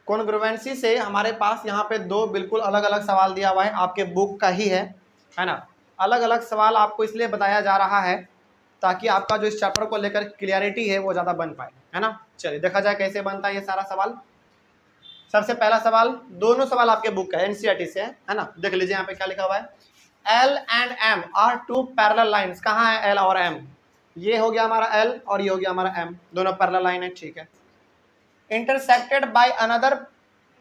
Congruency से हमारे पास यहाँ पे दो बिल्कुल अलग अलग सवाल दिया हुआ है, आपके बुक का ही है ना। अलग अलग सवाल आपको इसलिए बताया जा रहा है ताकि आपका जो इस चैप्टर को लेकर क्लियरिटी है वो ज़्यादा बन पाए, है ना। चलिए देखा जाए कैसे बनता है ये सारा सवाल। सबसे पहला सवाल, दोनों सवाल आपके बुक का एनसीईआरटी से है ना। देख लीजिए यहाँ पे क्या लिखा हुआ है, L and M are two parallel lines. कहाँ है L और M? ये हो गया हमारा L और ये हो गया हमारा M, दोनों पैरेलल लाइन है, ठीक है। Intersected by another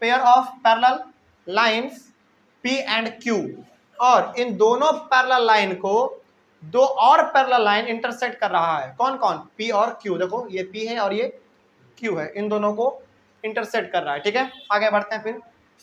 pair of parallel lines P and Q, और इन दोनों पैरेलल लाइन को दो और पैरेलल लाइन इंटरसेक्ट कर रहा है। कौन कौन? P और Q। देखो ये P है और ये Q है, इन दोनों को इंटरसेक्ट कर रहा है, ठीक है। आगे बढ़ते हैं फिर।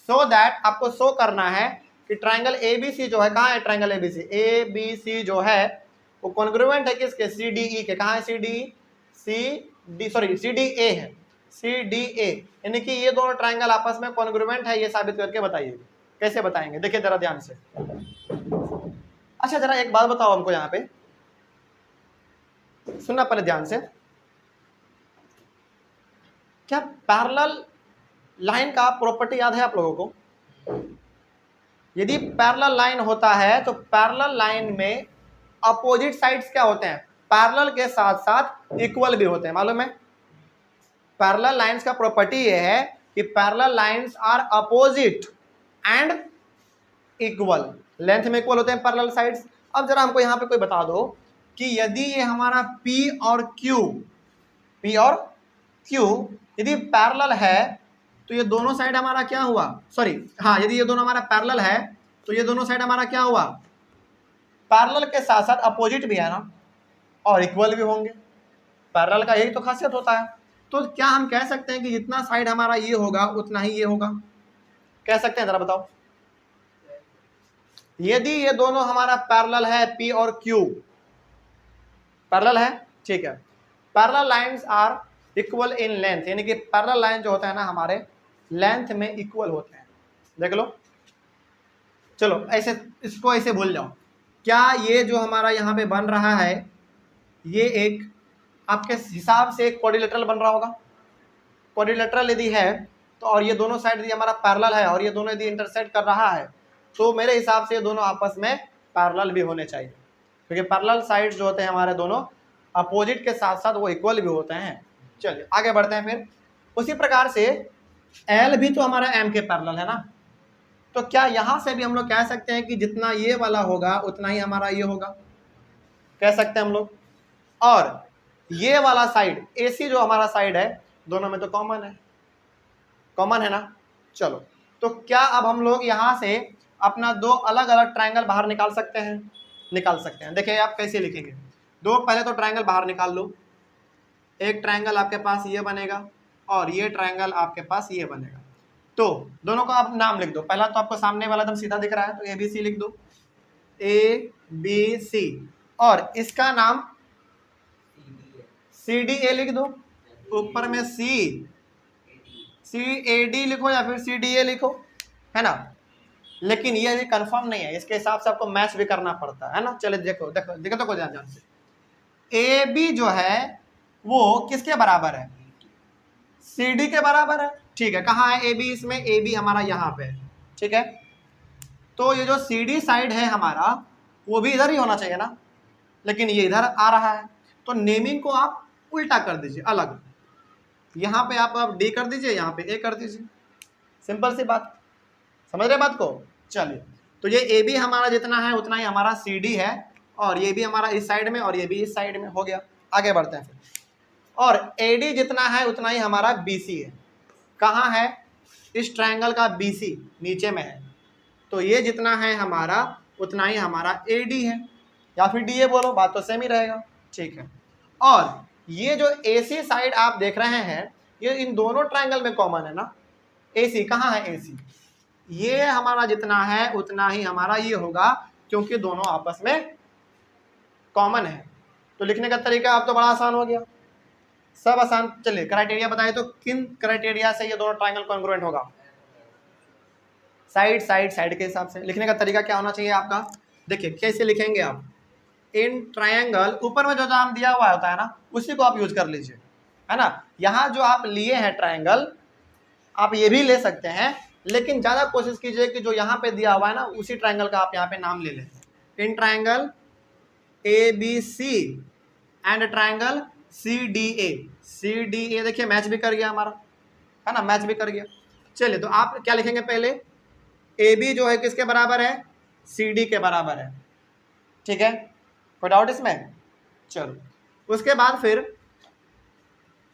सो दैट, आपको शो करना है कि ट्राइंगल ABC जो है, कहाँ है ट्राइंगल ABC जो है वो कॉन्ग्रुएंट है किसके? CDE के। कहाँ है CDE? CDA है, CDA, यानी कि ये दोनों ट्राइंगल आपस में कॉन्ग्रुएंट है, ये साबित करके बताइए। कैसे बताएंगे? देखिए जरा ध्यान से। अच्छा जरा एक बात बताओ हमको, यहाँ पे सुनना पहले ध्यान से। क्या पैरेलल लाइन का प्रॉपर्टी याद है आप लोगों को? यदि पैरेलल लाइन होता है तो पैरेलल लाइन में अपोजिट साइड्स क्या होते हैं? पैरेलल के साथ साथ इक्वल भी होते हैं, मालूम है। पैरेलल लाइंस का प्रॉपर्टी ये है कि parallel lines are opposite and equal, length में इक्वल होते हैं पैरेलल साइड्स। अब जरा हमको यहाँ पे कोई बता दो कि यदि ये हमारा P और Q यदि पैरेलल है तो ये दोनों साइड हमारा क्या हुआ? सॉरी हाँ, यदि ये दोनों हमारा पैरेलल है तो ये दोनों साइड हमारा क्या हुआ? पैरेलल के साथ साथ अपोजिट भी है ना, और इक्वल भी होंगे। पैरेलल का यही तो खासियत होता है। तो क्या हम कह सकते हैं कि जितना साइड हमारा ये होगा उतना ही ये होगा? कह सकते हैं? जरा बताओ। यदि ये दोनों हमारा पैरेलल है, P और Q पैरेलल है, ठीक है। Parallel lines are equal in length, यानी कि पैरेलल लाइन जो होता है ना हमारे लेंथ में इक्वल होते हैं। देख लो, चलो ऐसे इसको ऐसे भूल जाओ। क्या ये जो हमारा यहाँ पे बन रहा है ये एक आपके हिसाब से एक क्वाड्रिलेटरल बन रहा होगा? क्वाड्रिलेटरल यदि है तो, और ये दोनों साइड यदि हमारा पैरेलल है और ये दोनों यदि इंटरसेक्ट कर रहा है तो मेरे हिसाब से ये दोनों आपस में पैरेलल भी होने चाहिए, क्योंकि पैरेलल साइड्स जो होते हैं हमारे दोनों अपोजिट के साथ साथ वो इक्वल भी होते हैं। चलिए आगे बढ़ते हैं फिर। उसी प्रकार से L भी तो हमारा M के पैरेलल है ना, तो क्या यहाँ से भी हम लोग कह सकते हैं कि जितना ये वाला होगा उतना ही हमारा ये होगा? कह सकते हैं हम लोग। और ये वाला साइड AC जो हमारा साइड है दोनों में तो कॉमन है ना। चलो तो क्या अब हम लोग यहाँ से अपना दो अलग अलग ट्राइंगल बाहर निकाल सकते हैं? निकाल सकते हैं। देखिए आप कैसे लिखेंगे। दो पहले तो ट्राइंगल बाहर निकाल लो। एक ट्राइंगल आपके पास ये बनेगा और ये ट्राइंगल आपके पास ये बनेगा। तो दोनों का आप नाम लिख दो। पहला तो आपको सामने वाला एकदम सीधा दिख रहा है तो ABC लिख दो, ABC, और इसका नाम CDA लिख दो। ऊपर में CAD लिखो या फिर CDA लिखो, है ना। लेकिन ये अभी कंफर्म नहीं है, इसके हिसाब से आपको मैच भी करना पड़ता है ना। चलिए देखो देखो देखो तो को ध्यान से। AB जो है वो किसके बराबर है? CD के बराबर है, ठीक है। कहाँ है AB? इसमें AB हमारा यहाँ पे है, ठीक है। तो ये जो CD साइड है हमारा वो भी इधर ही होना चाहिए ना, लेकिन ये इधर आ रहा है। तो नेमिंग को आप उल्टा कर दीजिए, अलग। यहाँ पे आप D कर दीजिए, यहाँ पे A कर दीजिए। सिंपल सी बात, समझ रहे बात को? चलिए तो ये AB हमारा जितना है उतना ही हमारा CD है, और ये भी हमारा इस साइड में और ये भी इस साइड में हो गया। आगे बढ़ते हैं फिर। और AD जितना है उतना ही हमारा BC है। कहाँ है? इस ट्रायंगल का BC नीचे में है, तो ये जितना है हमारा उतना ही हमारा AD है, या फिर DA बोलो, बात तो सेम ही रहेगा, ठीक है। और ये जो AC साइड आप देख रहे हैं ये इन दोनों ट्रायंगल में कॉमन है ना। AC कहाँ है? AC ये हमारा जितना है उतना ही हमारा ये होगा, क्योंकि दोनों आपस में कॉमन है। तो लिखने का तरीका अब तो बड़ा आसान हो गया, सब आसान। चलिए क्राइटेरिया बताइए तो किन क्राइटेरिया से ये दोनों ट्रायंगल कॉन्ग्रुएंट होगा? साइड साइड साइड के हिसाब से। लिखने का तरीका क्या होना चाहिए आपका? देखिए कैसे लिखेंगे आप। इन ट्रायंगल, ऊपर में जो नाम दिया हुआ होता है ना उसी को आप यूज कर लीजिए, है ना। यहाँ जो आप लिए हैं ट्रायंगल आप ये भी ले सकते हैं, लेकिन ज्यादा कोशिश कीजिए कि जो यहाँ पे दिया हुआ है ना उसी ट्रायंगल का आप यहाँ पे नाम ले लें। In triangle ABC and triangle CDA। CDA देखिए मैच भी कर गया हमारा, है ना, मैच भी कर गया। चलिए तो आप क्या लिखेंगे, पहले AB जो है किसके बराबर है, CD के बराबर है, ठीक है, कोई डाउट इसमें? चलो उसके बाद फिर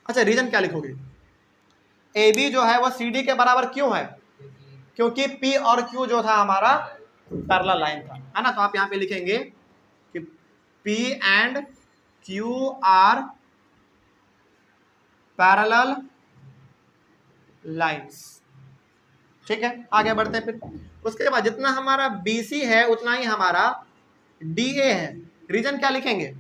अच्छा रीजन क्या लिखोगे, AB जो है वो CD के बराबर क्यों है, क्योंकि P और Q जो था हमारा पैरेलल लाइन था, है ना। तो आप यहाँ पे लिखेंगे कि P and Q are parallel lines, ठीक है। आगे बढ़ते हैं फिर। उसके बाद जितना हमारा BC है उतना ही हमारा DA है। रीजन क्या लिखेंगे,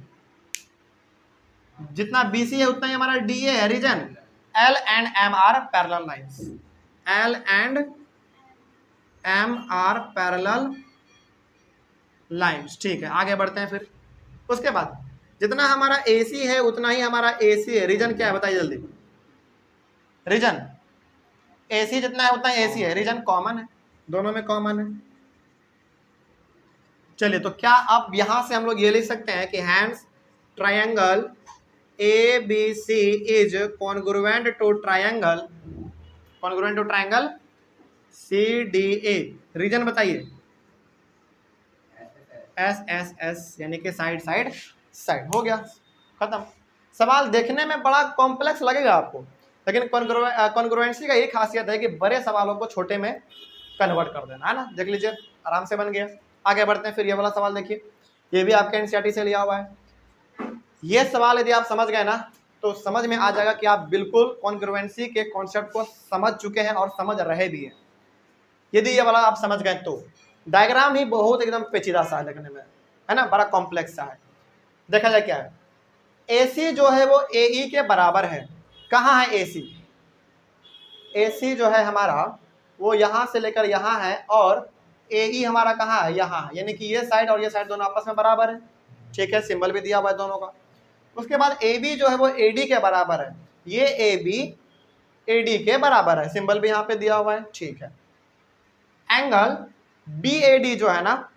जितना BC है उतना ही हमारा DA है। Reason L and M are parallel lines, L and M are parallel lines, ठीक है। आगे बढ़ते हैं फिर। उसके बाद जितना हमारा AC है उतना ही हमारा AC है। रीजन क्या है बताइए जल्दी, रीजन AC जितना है उतना ही AC है। रीजन कॉमन है, दोनों में कॉमन है। चलिए तो क्या अब यहां से हम लोग ये लिख सकते हैं कि hence triangle ABC is congruent to triangle CDA। Reason बताइए, SSS यानी कि साइड साइड साइड। हो गया, खत्म। सवाल देखने में बड़ा कॉम्प्लेक्स लगेगा आपको, लेकिन कॉन्ग्रुएंसी का ये खासियत है कि बड़े सवालों को छोटे में कन्वर्ट कर देना, है ना। देख लीजिए आराम से बन गया। आगे बढ़ते हैं फिर। ये वाला सवाल देखिए, ये भी आपके एनसीईआरटी से लिया हुआ है। ये सवाल यदि आप समझ गए ना तो समझ में आ जाएगा कि आप बिल्कुल कॉन्ग्रुएंसी के कॉन्सेप्ट को समझ चुके हैं और समझ रहे भी हैं। यदि ये वाला आप समझ गए तो डायग्राम ही बहुत एकदम पेचीदा सा है देखने में, है ना, बड़ा कॉम्प्लेक्स सा है। देखा जाए क्या है, AC जो है वो AE के बराबर है। कहाँ है AC? AC जो है हमारा वो यहाँ से लेकर यहाँ है, और AE हमारा कहाँ है, यहाँ, यानी कि ये साइड और ये साइड दोनों आपस में बराबर है, ठीक है। सिंबल भी दिया हुआ है दोनों का। उसके बाद AB जो है वो AD के बराबर है। ये AB AD के बराबर है, सिंबल भी यहाँ पे दिया हुआ है, ठीक है। एंगल BAD जो है ना,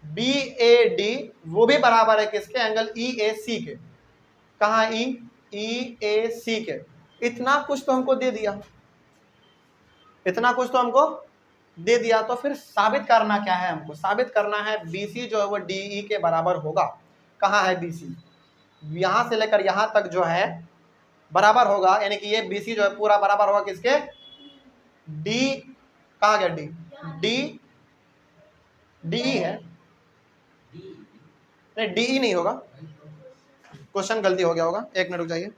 BAD वो भी बराबर है किसके, एंगल EAC के। कहाँ EAC के। इतना कुछ तो हमको दे दिया, इतना कुछ तो हमको दे दिया। तो फिर साबित करना क्या है, हमको साबित करना है BC जो है वो DE के बराबर होगा। कहाँ है BC, यहां से लेकर यहां तक जो है बराबर होगा, यानी कि ये BC जो है पूरा बराबर होगा किसके, D। कहाँ गया DE है, नहीं DE नहीं होगा, क्वेश्चन गलती हो गया होगा, एक मिनट रुक जाइए।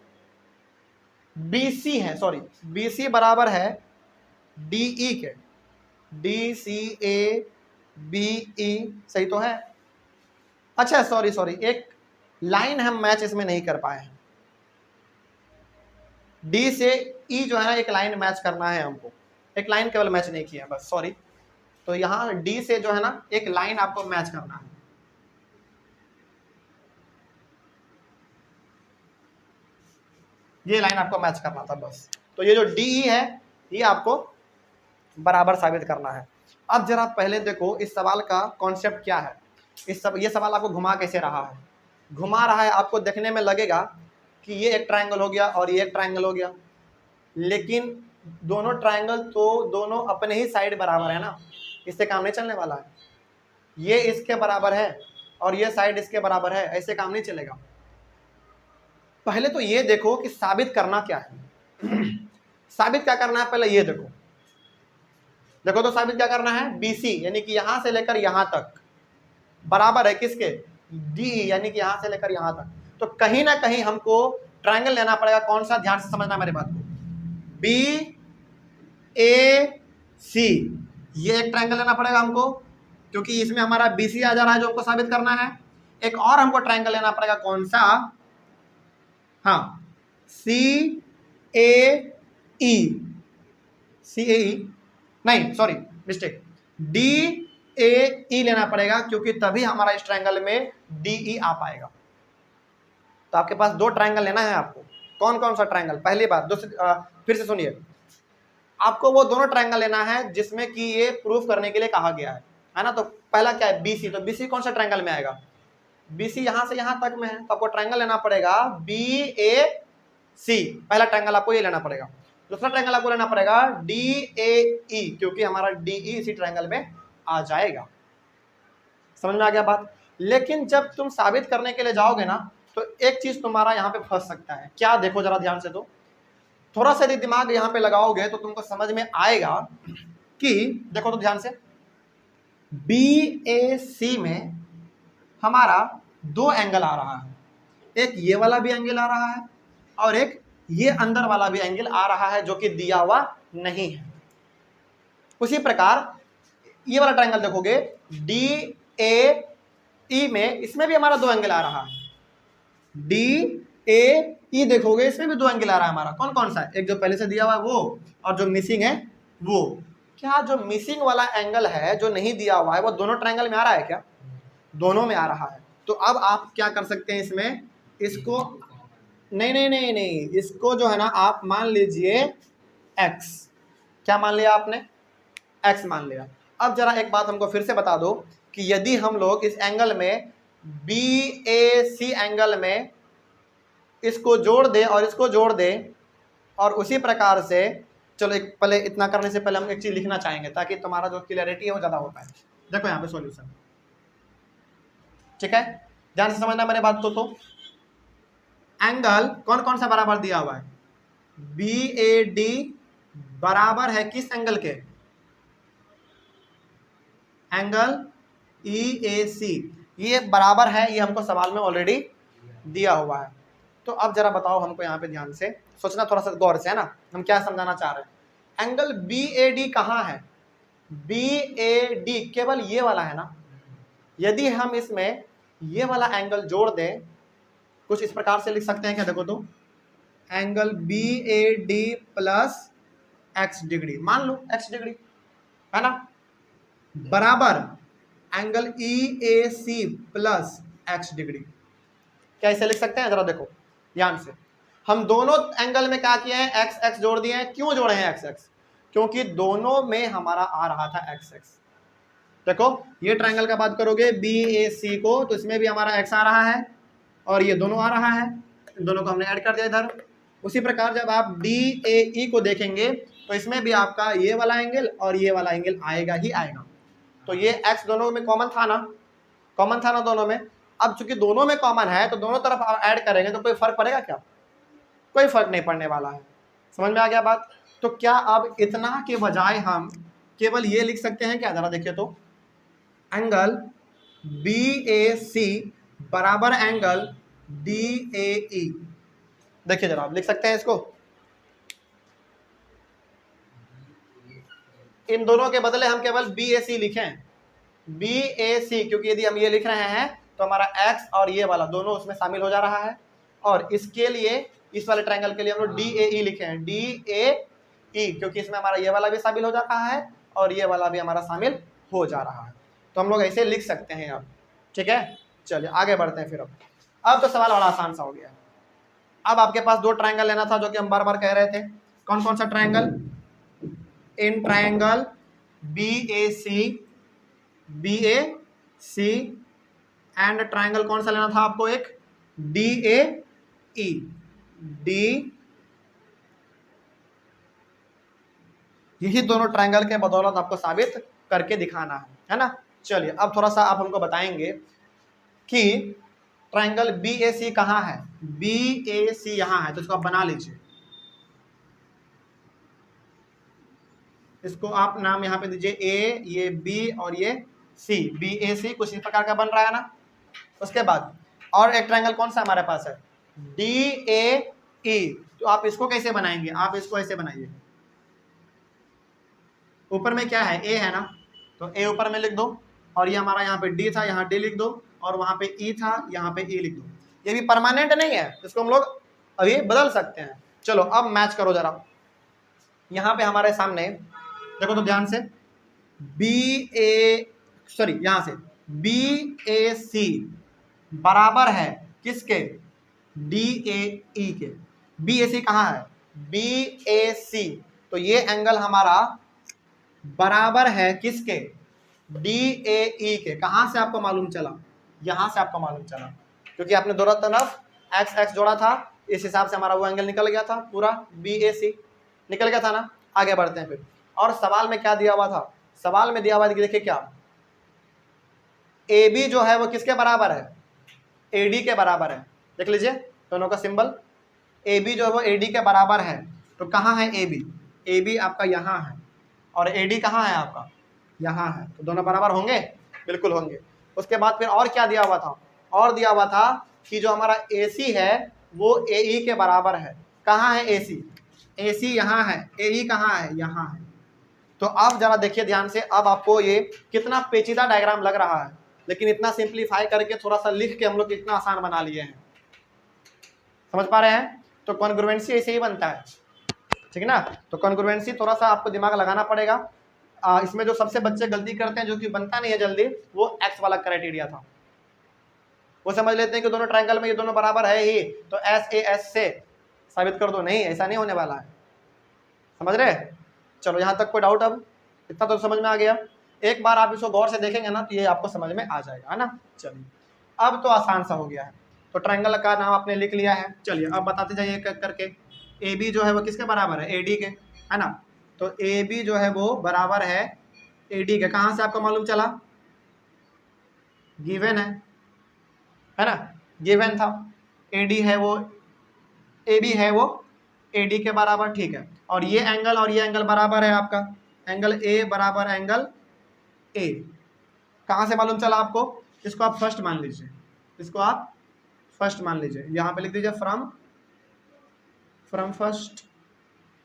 BC है, सॉरी, BC बराबर है DE के, DCABE सही तो है। अच्छा सॉरी, एक लाइन हम मैच इसमें नहीं कर पाए हैं। D से E जो है ना एक लाइन मैच करना है हमको, एक लाइन केवल मैच नहीं किया बस, सॉरी। तो यहाँ D से जो है ना एक लाइन आपको मैच करना है। ये लाइन आपको मैच करना था बस। तो ये जो DE है ये आपको बराबर साबित करना है। अब जरा पहले देखो इस सवाल का कॉन्सेप्ट क्या है। ये सवाल आपको घुमा कैसे रहा है, घुमा रहा है आपको देखने में लगेगा कि ये एक ट्रायंगल हो गया और ये एक ट्रायंगल हो गया, लेकिन दोनों ट्रायंगल तो दोनों अपने ही साइड बराबर है ना, इससे काम नहीं चलने वाला है। ये इसके बराबर है और ये साइड इसके बराबर है, ऐसे काम नहीं चलेगा। पहले तो ये देखो कि साबित करना क्या है। साबित क्या करना है, पहले ये देखो तो साबित क्या करना है, BC यानी कि यहां से लेकर यहां तक बराबर है किसके, DE यानी कि यहां से लेकर यहां तक। तो कहीं ना कहीं हमको ट्रायंगल लेना पड़ेगा। कौन सा, ध्यान से समझना मेरी बात को, BAC, ये एक ट्रायंगल लेना पड़ेगा हमको, क्योंकि इसमें हमारा BC आ जा रहा है जो हमको साबित करना है। एक और हमको ट्रायंगल लेना पड़ेगा, कौन सा, हाँ, CAE नहीं, सॉरी मिस्टेक, DAE लेना पड़ेगा, क्योंकि तभी हमारा इस ट्रायंगल में DE आ पाएगा। तो आपके पास दो ट्रायंगल लेना है आपको। कौन कौन सा ट्रायंगल, पहली बात, फिर से सुनिए, आपको वो दोनों ट्रायंगल लेना है जिसमें कि ये प्रूफ करने के लिए कहा गया है ना। तो पहला क्या है, BC, तो BC कौन सा ट्रायंगल में आएगा, BC यहां से यहां तक में है, तो आपको ट्रायंगल लेना पड़ेगा BAC, पहला ट्रायंगल आपको ये लेना पड़ेगा। दूसरा ट्रायंगल आपको लेना पड़ेगा DAE, क्योंकि हमारा DE इसी ट्रायंगल में आ जाएगा। समझ में आ गया बात। लेकिन जब तुम साबित करने के लिए जाओगे ना, तो एक चीज तुम्हारा यहाँ पे फंस सकता है। क्या, देखो जरा ध्यान से, तो थोड़ा सा दिमाग यहाँ पे लगाओगे तो तुमको समझ में आएगा कि देखो तो ध्यान से, BAC में हमारा दो एंगल आ रहा है, एक ये वाला भी एंगल आ रहा है और एक ये अंदर वाला भी एंगल आ रहा है, जो कि दिया हुआ नहीं है। उसी प्रकार ये वाला ट्रायंगल देखोगे DAE में, इसमें भी हमारा दो एंगल आ रहा है। DAE देखोगे, इसमें भी दो एंगल आ रहा है हमारा। कौन कौन सा है, एक जो पहले से दिया हुआ है वो, और जो मिसिंग है वो। क्या जो मिसिंग वाला एंगल है, जो नहीं दिया हुआ है, वो दोनों ट्रायंगल में आ रहा है क्या, दोनों में आ रहा है। तो अब आप क्या कर सकते हैं इसमें, इसको नहीं, इसको जो है ना आप मान लीजिए x। क्या मान लिया आपने, x मान लिया। अब जरा एक बात हमको फिर से बता दो कि यदि हम लोग इस एंगल में BAC एंगल में इसको जोड़ दे और इसको जोड़ दे, और उसी प्रकार से, चलो एक पहले इतना करने से पहले हम एक चीज लिखना चाहेंगे ताकि तुम्हारा जो क्लियरिटी है वो ज्यादा हो पाए। देखो यहाँ पे सॉल्यूशन, ठीक है, ध्यान से समझना मेरे बात तो एंगल कौन कौन सा बराबर दिया हुआ है, BAD बराबर है किस एंगल के, एंगल EAC, ये बराबर है, ये हमको सवाल में ऑलरेडी दिया हुआ है। तो अब जरा बताओ हमको, यहाँ पे ध्यान से सोचना थोड़ा सा गौर से, है ना, हम क्या समझाना चाह रहे हैं। एंगल BAD कहाँ है, BAD केवल ये वाला है ना। यदि हम इसमें ये वाला एंगल जोड़ दें, कुछ इस प्रकार से लिख सकते हैं क्या, देखो तो angle BAD plus x degree, मान लो x डिग्री, है ना, बराबर angle EAC plus x degree. कैसे लिख सकते हैं जरा देखो ध्यान से। हम दोनों एंगल में क्या किए हैं, x x जोड़ दिए हैं। क्यों जोड़े हैं x x, क्योंकि दोनों में हमारा आ रहा था x x। देखो ये ट्रायंगल का बात करोगे BAC को, तो इसमें भी हमारा x आ रहा है और ये दोनों आ रहा है, दोनों को हमने ऐड कर दिया इधर। उसी प्रकार जब आप DAE को देखेंगे तो इसमें भी आपका ये वाला एंगल और ये वाला एंगल आएगा ही आएगा। तो ये x दोनों में कॉमन था ना, कॉमन था ना दोनों में। अब चूंकि दोनों में कॉमन है तो दोनों तरफ आप ऐड करेंगे तो कोई फर्क पड़ेगा क्या, कोई फर्क नहीं पड़ने वाला है। समझ में आ गया बात। तो क्या अब इतना के बजाय हम केवल ये लिख सकते हैं क्या, जरा देखिए तो एंगल BAC बराबर एंगल DAE। देखिए जरा आप लिख सकते हैं इसको, इन दोनों के बदले हम केवल BAC लिखें, BAC, क्योंकि यदि हम ये लिख रहे हैं तो हमारा x और ये वाला दोनों उसमें शामिल हो जा रहा है। और इसके लिए, इस वाले ट्रायंगल के लिए हम लोग DAE लिखे हैं, DAE, क्योंकि इसमें हमारा ये वाला भी शामिल हो जा रहा है और ये वाला भी हमारा शामिल हो जा रहा है। तो हम लोग ऐसे लिख सकते हैं अब, ठीक है। चलिए आगे बढ़ते हैं फिर। अब तो सवाल बड़ा आसान सा हो गया। अब आपके पास दो ट्रायंगल लेना था जो कि हम बार बार कह रहे थे। कौन कौन सा triangle, in triangle BAC and triangle कौन सा लेना था आपको, एक DAE। यही दोनों ट्रायंगल के बदौलत आपको साबित करके दिखाना है ना। चलिए अब थोड़ा सा आप हमको बताएंगे कि ट्रायंगल BAC कहाँ है। BAC यहाँ है, तो इसको आप बना लीजिए। इसको आप नाम यहाँ पे दीजिए A, ये B और ये C। BAC कुछ इस प्रकार का बन रहा है ना। उसके बाद और एक ट्रायंगल कौन सा हमारे पास है, DAE। तो आप इसको कैसे बनाएंगे, आप इसको ऐसे बनाइए। ऊपर में क्या है, A है ना, तो A ऊपर में लिख दो, और ये हमारा यहाँ पे D था, यहाँ D लिख दो, और वहाँ पे E था, यहाँ पे E लिख दो। ये भी परमानेंट नहीं है, इसको हम लोग अभी बदल सकते हैं। चलो अब मैच करो जरा। यहाँ पे हमारे सामने देखो तो ध्यान से, यहाँ से BAC बराबर है किसके, DAE के। BAC कहाँ है, BAC तो ये एंगल हमारा बराबर है किसके, DAE के। कहां से आपको मालूम चला, यहां से आपको मालूम चला, क्योंकि आपने दोनों तरफ एक्स एक्स जोड़ा था, इस हिसाब से हमारा वो एंगल निकल गया था, पूरा BAC निकल गया था ना। आगे बढ़ते हैं फिर, और सवाल में क्या दिया हुआ था, सवाल में दिया हुआ देखिए क्या, AB जो है वो किसके बराबर है, AD के बराबर है। देख लीजिए दोनों का सिंबल, AB जो है वो AD के बराबर है। तो कहाँ है AB, AB आपका यहाँ है, और AD कहाँ है आपका, यहाँ है। तो दोनों बराबर होंगे, बिल्कुल होंगे। उसके बाद फिर और क्या दिया हुआ था, और दिया हुआ था कि जो हमारा AC है वो AE के बराबर है। कहाँ है AC, AC यहाँ है, AE कहाँ है, यहाँ है। तो अब जरा देखिए ध्यान से, अब आपको ये कितना पेचीदा डायग्राम लग रहा है, लेकिन इतना सिंप्लीफाई करके थोड़ा सा लिख के हम लोग इतना आसान बना लिए हैं, समझ पा रहे हैं। तो कॉन्ग्रुएंसी ऐसे ही बनता है, ठीक है ना। तो कॉन्ग्रुएंसी थोड़ा सा आपको दिमाग लगाना पड़ेगा। इसमें जो सबसे बच्चे गलती करते हैं, जो कि बनता नहीं है जल्दी, वो एक्स वाला क्राइटेरिया था। वो समझ लेते हैं कि दोनों ट्रायंगल में ये दोनों बराबर है ही, तो SAS से साबित कर दो। नहीं, ऐसा नहीं होने वाला है, समझ रहे। चलो यहाँ तक कोई डाउट, अब इतना तो समझ में आ गया। एक बार आप इसको गौर से देखेंगे ना तो ये आपको समझ में आ जाएगा, है ना। चलिए अब तो आसान सा हो गया है। तो ट्रायंगल का नाम आपने लिख लिया है। चलिए अब बताते जाइए एक एक करके। AB जो है वो किसके बराबर है, AD के, है ना। तो AB जो है वो बराबर है AD के। कहाँ से आपको मालूम चला, गिवन है ना, गिवन था। AD है वो, AB है वो AD के बराबर, ठीक है। और ये एंगल बराबर है आपका, एंगल A बराबर एंगल A। कहाँ से मालूम चला आपको, इसको आप फर्स्ट मान लीजिए, इसको आप फर्स्ट मान लीजिए, यहाँ पे लिख दीजिए फ्रॉम फर्स्ट।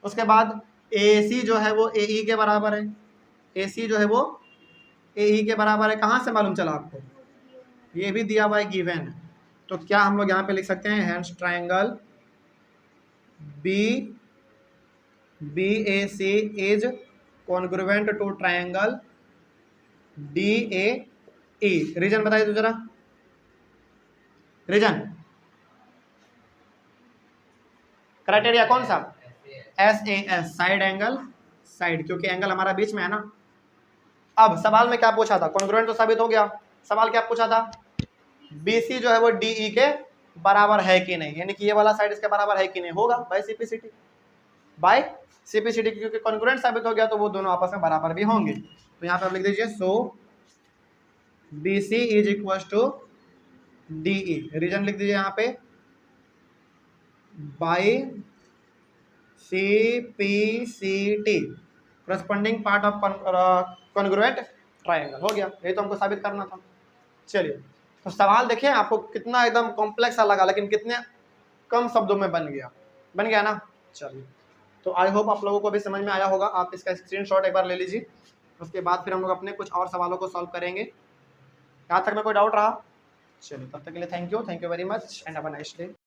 उसके बाद AC जो है वो AE के बराबर है, AC जो है वो AE के बराबर है। कहाँ से मालूम चला आपको, ये भी दिया हुआ है, गिवन है। तो क्या हम लोग यहाँ पे लिख सकते हैं, hence triangle BAC is congruent to triangle DAE। Reason बताइए तो जरा, रीजन क्राइटेरिया कौन सा, SAS साइड एंगल, साइड, क्योंकि एंगल हमारा बीच में है ना। अब सवाल में क्या पूछा था, कॉन्ग्रुएंट तो साबित हो गया। सवाल क्या पूछा था, BC जो है वो DE के बराबर है कि नहीं, यानी कि ये वाला साइड इसके बराबर है कि नहीं। होगा बाय CPCT, क्योंकि कॉन्ग्रुएंट साबित हो गया तो वो दोनों आपस में बराबर भी होंगे। तो यहाँ पे आप लिख दीजिए, so BC is equal to DE। Reason लिख दीजिए यहाँ पे, by CPCT corresponding part of congruent triangle. हो गया, ये तो हमको साबित करना था। चलिए तो सवाल देखिए आपको कितना एकदम कॉम्प्लेक्स सा लगा, लेकिन कितने कम शब्दों में बन गया ना। चलिए तो आई होप आप लोगों को भी समझ में आया होगा। आप इसका स्क्रीनशॉट एक बार ले लीजिए, उसके बाद फिर हम लोग अपने कुछ और सवालों को सॉल्व करेंगे। यहाँ तक में कोई डाउट रहा, चलिए तब तक के लिए thank you very much and have a nice day.